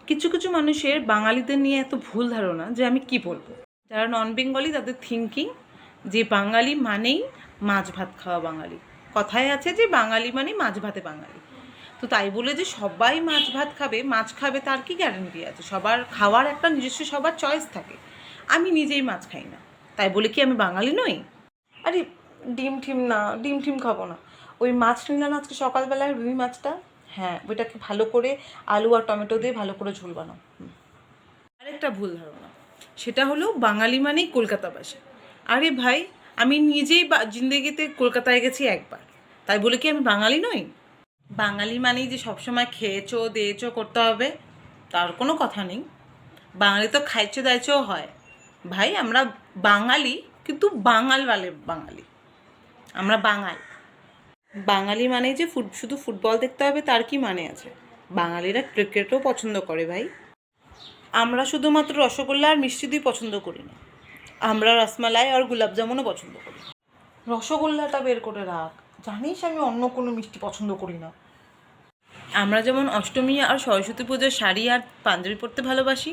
কিছু কিছু মানুষের বাঙালিদের নিয়ে এত ভুল ধারণা যে আমি কি বলবো। যারা নন বেঙ্গলি তাদের থিঙ্কিং যে বাঙালি মানেই মাছ ভাত খাওয়া বাঙালি। কথায় আছে যে বাঙালি মানে মাছ ভাতে বাঙালি। তো তাই বলে যে সবাই মাছ ভাত খাবে, মাছ খাবে, তার কি গ্যারান্টি আছে? সবার খাওয়ার একটা নিজস্ব সবার চয়েস থাকে। আমি নিজেই মাছ খাই না, তাই বলে কি আমি বাঙালি নই? আরে ডিম ঠিম খাবো না। ওই মাছ নিলাম আজকে সকালবেলায়, রুই মাছটা, হ্যাঁ ওইটাকে ভালো করে আলু আর টমেটো দিয়ে ভালো করে ঝোল বানাও। আরেকটা ভুল ধারণা, সেটা হলো বাঙালি মানেই কলকাতাবাসী। আরে ভাই, আমি নিজেই জিন্দেগিতে কলকাতায় গেছি একবার, তাই বলে কি আমি বাঙালি নই? বাঙালি মানেই যে সবসময় খেয়েছো দিয়েছো করতে হবে তার কোনো কথা নেই। বাঙালি তো খাইছো দাইছেও হয়। ভাই আমরা বাঙালি, কিন্তু বাঙাল বাঙালি, আমরা বাঙাল। বাঙালি মানেই যে শুধু ফুটবল দেখতে হবে তার কি মানে আছে? বাঙালিরা ক্রিকেটও পছন্দ করে ভাই। আমরা শুধুমাত্র রসগোল্লা আর মিষ্টি দই পছন্দ করি না, আমরা রসমালাই আর গোলাপজামুনও পছন্দ করি। রসগোল্লাটা বের করে রাখ, জানিস আমি অন্য কোনো মিষ্টি পছন্দ করি না। আমরা যেমন অষ্টমী আর সরস্বতী পুজোর শাড়ি আর পাঞ্জাবি পরতে ভালোবাসি,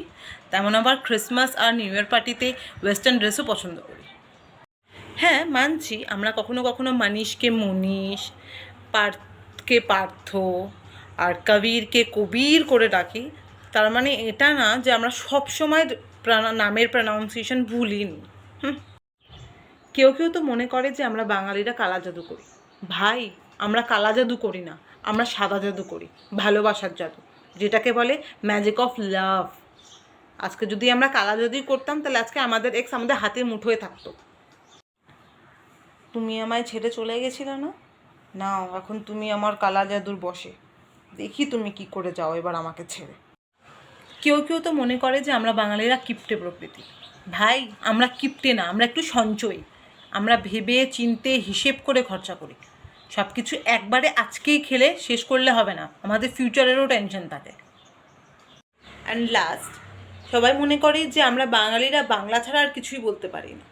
তেমন আবার ক্রিসমাস আর নিউ ইয়ার পার্টিতে ওয়েস্টার্ন ড্রেসও পছন্দ করি। হ্যাঁ মানছি, আমরা কখনো কখনো মানিশকে মনীষ, পার্থকে পার্থ আর কবিরকে কবির করে ডাকি। তার মানে এটা না যে আমরা সবসময় নামের প্রনাউন্সিয়েশন ভুলিনি। কেউ কেউ তো মনে করে যে আমরা বাঙালিরা কালা জাদু করি। ভাই আমরা কালা জাদু করি না, আমরা সাদা জাদু করি, ভালোবাসার জাদু, যেটাকে বলে ম্যাজিক অফ লাভ। আজকে যদি আমরা কালা জাদুই করতাম তাহলে আজকে আমাদের এক্স আমাদের হাতের মুঠোয় থাকতো। তুমি আমায় ছেড়ে চলে গেছিলে না, নাও এখন তুমি আমার কালা জাদুর বশে, দেখি তুমি কি করে যাও এবার আমাকে ছেড়ে। কেউ কেউ তো মনে করে যে আমরা বাঙালিরা কিপ্টে প্রকৃতি। ভাই আমরা কিপ্টে না, আমরা একটু সঞ্চয়ী। আমরা ভেবে চিনতে হিসেব করে খরচা করি। সব কিছু একবারে আজকেই খেলে শেষ করলে হবে না, আমাদের ফিউচারেরও টেনশন থাকে। অ্যান্ড লাস্ট, সবাই মনে করে যে আমরা বাঙালিরা বাংলা ছাড়া আর কিছুই বলতে পারি না।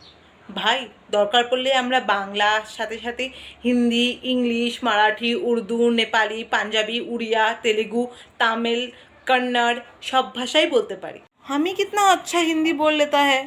ভাই দরকার পড়লে আমরা বাংলার সাথে সাথে হিন্দি, ইংলিশ, মারাঠি, উর্দু, নেপালি, পাঞ্জাবি, উড়িয়া, তেলেগু, তামিল, কন্নড় সব ভাষাই বলতে পারি। আমি কিতনা আচ্ছা হিন্দি বল লেতা হ্যায়।